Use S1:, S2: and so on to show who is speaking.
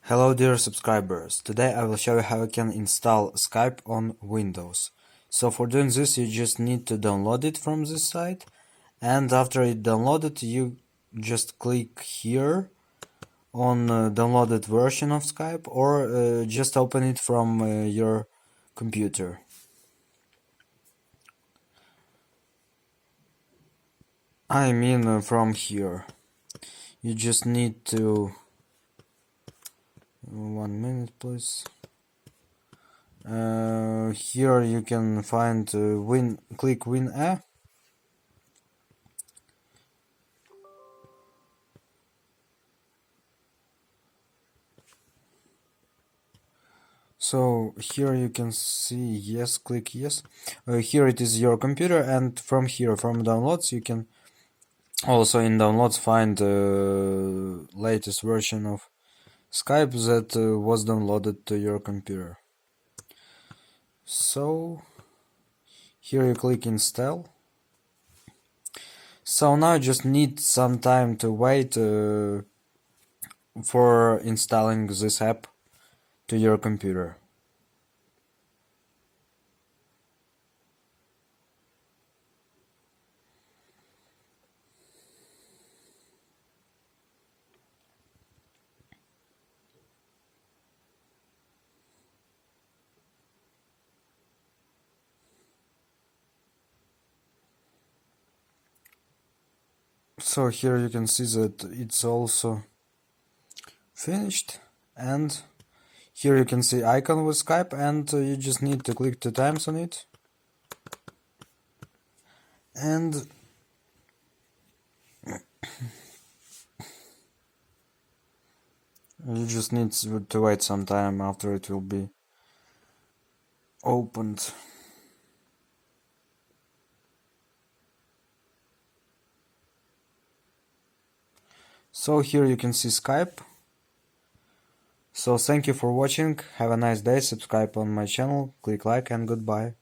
S1: Hello dear subscribers, today I will show you how you can install Skype on Windows. So for doing this you just need to download it from this site, and after it downloaded you just click here on downloaded version of Skype, or just open it from your computer. I mean from here. You just need to... 1 minute please. Here you can find click Win A. So here you can see yes, click yes. Here it is your computer, and from here, from downloads, you can also in downloads find the latest version of Skype that was downloaded to your computer. So here you click install. So now you just need some time to wait for installing this app to your computer. So here you can see that it's also finished, and here you can see icon with Skype, and you just need to click 2 times on it, and you just need to wait some time after it will be opened. So here you can see Skype. So thank you for watching, have a nice day, subscribe on my channel, click like, and goodbye.